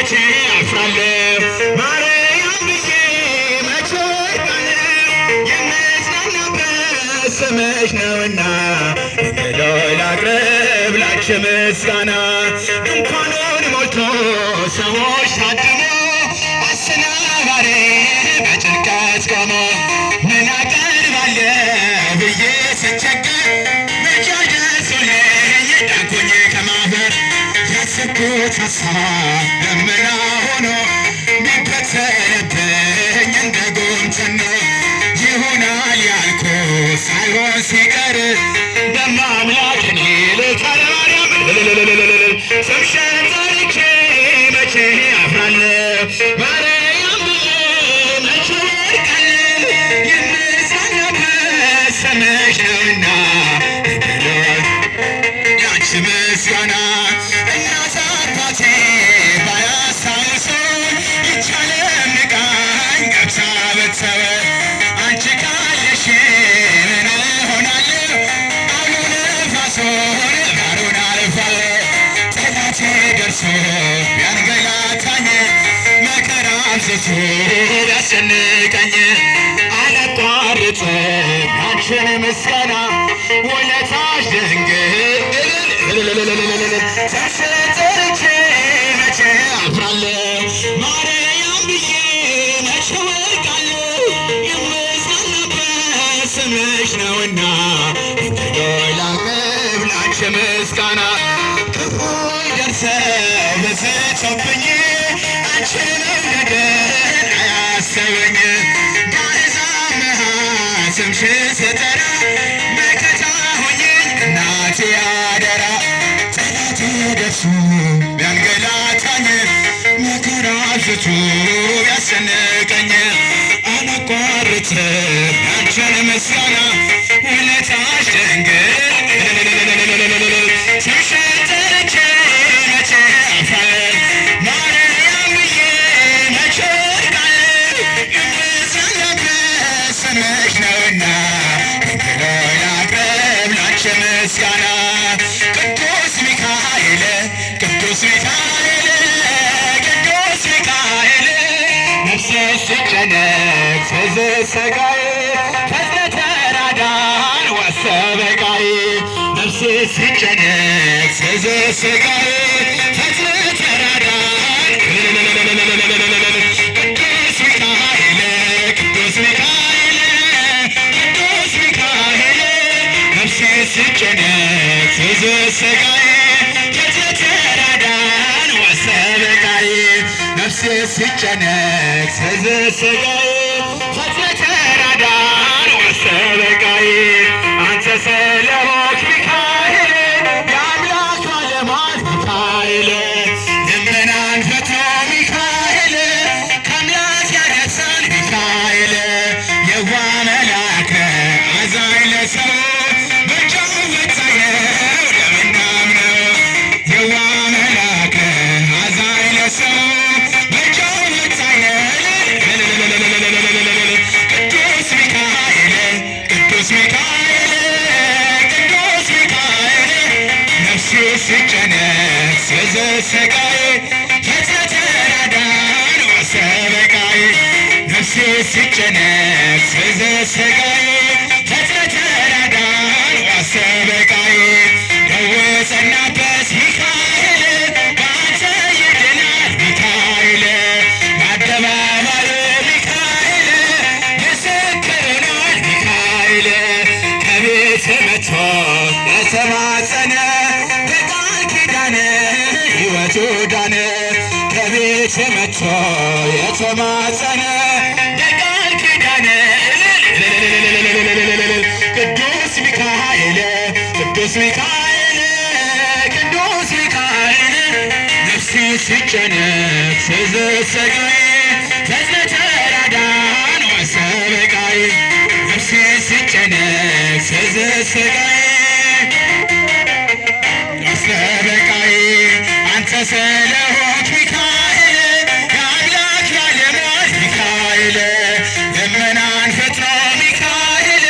መቼ አፍራለሁ ማርያም ብዬ መቼ ወድቃለሁ የምጽናናበት ስምሽ ነውና እንግዲህ ላቅርብ ላንቺ ምስጋና ድንኳኑን ሞልቶ ሰዎች ታድሞ አሰናባሪ በጭንቀት ቆሞ ምን አቀርባለሁ ብዬ ስቸገር መቼ ደርሶልኝ ዳንኩኝ ከማፈር ያሰብኩት ሀሳብ ደመና ሆኖ ቢበተንብኝ እንደ ጉም ተኖ ይሆናል ያልኩት ሳይሆን ሲቀር በማምላክ እኔ ልታለ ማርያም ስምሽን ጠርቼ መቼ አፍራለሁ ማርያም ብዬ መቼ ወድቃለሁ የምጽናናበት ስምሽ ነውና ያንቺ ምስጋና እናት አባቴ ባያስታውሱኝ ይቻለም ንቃኝ ገብታ ብትተወኝ አንቺ ካለሽ ምን እሆናለሁ አውሎ ነፋሱን ጋሩን አልፋለሁ ጠላቴ ደርሶ ቢያንገላታኝ መከራ አብዝቶ ቢያስጨንቀኝ አላቋርጥም ያንቺን ምስጋና ውለታሽ ድንግል ስምሽን ጠርቼ መቼ አፍራለሁ ማርያም ብዬ መቼ ወድቃለሁ የምጽናናበት ስምሽ ነውና እንግዲህ ላቅርብ ላንቺ ምስጋና ክፉይ ደርሰው ብዝቶብኝ አንቺን መውደድን አያሰበኝ በአሕዛብ መሃል ስምሽን ስጠራ መከታ ሁኚኝ እናቴ አደራ ጠላቴ ደርሶ ቢያንገላታኝ መከራ አብዝቶ ቢያስጨንቀኝ አላቋርጥም ያንቺን ምስጋና ውለታሽ ድንግል ስምሽን ጠርቼ መቼ አፍራለሁ ማርያም ብዬ መቼ ወድቃለሁ የምጽናናበት ስምሽ ነውና እንግዲህ ላቅርብ ላንቺ ምስጋና ቅዱስ ሚካኤል ቅዱስ ሚካኤል ቅዱስ ሚካኤል ነፍሴ ስጨነቅ ስዝል ሥጋዬ ፈጥነህ ተራዳኝ ወሰበቃዬ ነፍሴ ስጨነቅ ስዝል ሥጋዬ ፈጥነህ ተራዳኝ ቅዱስ ሚካኤል ቅዱስ ሚካኤል ቅዱስ ሚካኤል ነፍሴ ስጨነቅ ስዝል ሥጋዬ ፈጥነህ ተራዳኝ ወሰበቃዬ ነፍሴ ስጨነቅ ስዝል ሥጋዬ ፈጥነህ ተራዳኝ ወሰበቃዬ አንተ ስለሆንክ ሚካኤል የአምላክ ባለሟል ሚካኤል ልመናን ፈጥኖ ሚካኤል ከአምላክ ያደርሳል ሚካኤል የዋህ መልአክ አዛኝ ለሰው በእጁ የታየው ለምናምነው የዋህ መልአክ አዛኝ ለሰው በእጁ የታየው ቅዱስ ሚካኤል ቅዱስ ሚካኤል ቅዱስ ሚካኤል ነፍሴ ስጨነቅ ስዝል ሥጋዬ ፈጥነህ ተራዳኝ ወሰበቃዬ ነፍሴ ስጨነቅ ስዝል ሥጋዬ ፈጥነህ ተራዳኝ ወሰበቃዬ ደዌ ጸናበት ሚካኤል በአንተ ይድናል ሚካኤል በአደባባይ ሚካኤል ምስክር ሆኗል ሚካኤል ከቤት መጥቶ የተማጸነ በቃል ኪዳን ሕይወቱ ዳነ ከቤት መጥቶ የተማጸነ በቃል ኪዳን ቅዱስ ሚካኤል ቅዱስ ሚካኤል ቅዱስ ሚካኤል ነፍሴ ስጨነቅ ስዝል ሥጋዬ ፈጥነህ ተራዳኝ ወሰበቃዬ ነፍሴ ስጨነቅ ስዝል ሥጋዬ ወሰበቃዬ አንተ ስለሆንክ ሚካኤል የአምላክ ባለሟል ሚካኤል ልመናን ፈጥኖ ሚካኤል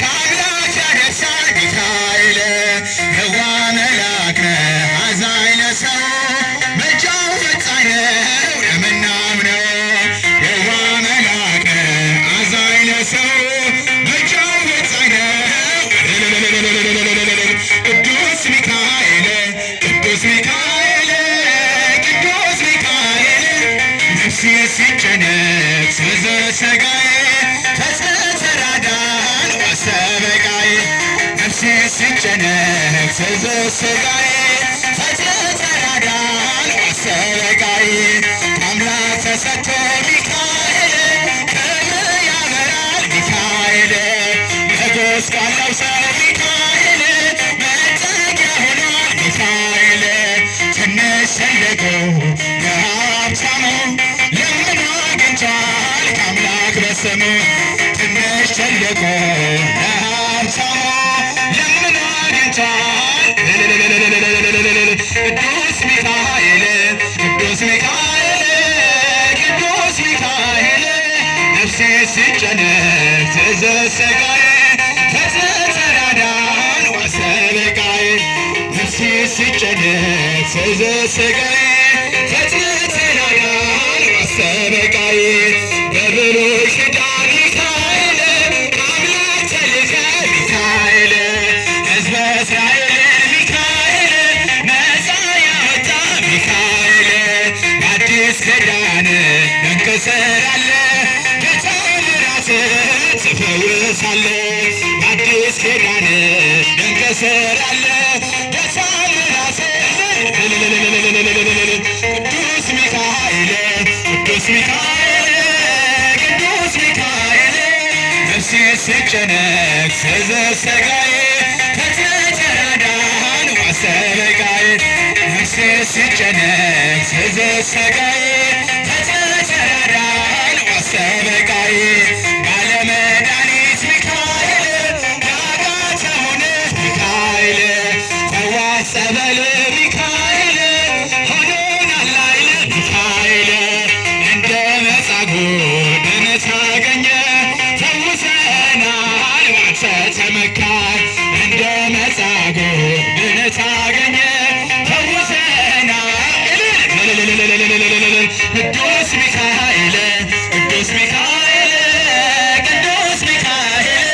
ከአምላክ ያደርሳል ሚካኤል የዋህ መልአክ ነህ አዛኝ ለሰው በእጁ ፈጣኝ ነህ ሲጨነቅ ስዝል ሥጋዬ ተራዳን ዋሰበቃዬ ነፍሴ ሲጨነቅ ስዝል ሥጋዬ ተራዳን ዋሰበቃዬ አምላክ ተሰጥቶ ሚካኤል ክብር ያበራል ሚካኤል ለጎስቋላው ሰው ሚካኤል መጠጊያ ሆኗል ሚካኤል ትንሽ ሸለቆ ለሀብታሙ ለምኖ አግኝቷል ከአምላክ በስሙ ትንሽ ሸለቆ ለሀብታሙ ለምኖ አግኝቷል ቅዱስ ሚካኤል ቅዱስ ሚካኤል ቅዱስ ሚካኤል ነፍሴ ሲጨነቅ ትዝል ሥጋዬ ተራዳን ዋሰበቃዬ ነፍሴ ሲጨነቅ ትዝል ሥጋዬ ተራዳን ዋሰበቃዬ በብሉይ ኪዳን ሚካኤል ከአምላክ ተልከ ሚካኤል ሕዝበ እስራኤልን ሚካኤል ነፃ ያወጣ ሚካኤል በአዲስ ኪዳን ድንቅ ትሠራለህ በተአምራት ትፈውሳለህ በአዲስ ኪዳን ድንቅ ትሠራለህ በተአምራት ቅዱስ ሚካኤል ቅዱስ ሚካኤል ቅዱስ ሚካኤል ነፍሴ ሲጨነቅ ስዝል ሥጋዬ ተራዳን ዋሰበቃዬ ነፍሴ ሲጨነቅ ስዝል ሥጋዬ ተራዳን ዋሰበቃዬ ባለመድኃኒት ሚካኤል ያቃተውን ሚካኤል ፈዋሽ ጸበል ሚካኤል ሆኖናል ኃይል ሚካኤል እንደ መጻጉዕ ድነት አገኘ ፈውሰናል ባንተ ተመካን እንደ መጻጉዕ ድነት አገኘ ፈውሰናል ቅዱስ ሚካኤል ቅዱስ ሚካኤል ቅዱስ ሚካኤል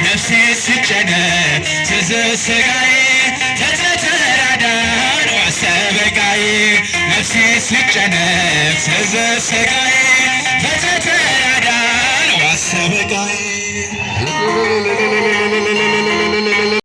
ነፍሴ ሲጨነቅ ትዝል ሥጋዬ ተራዳን ዋሰበቃዬ ነፍሴ ሲጨነቅ ትዝል ሥጋዬ ተራዳን ዋሰበቃዬ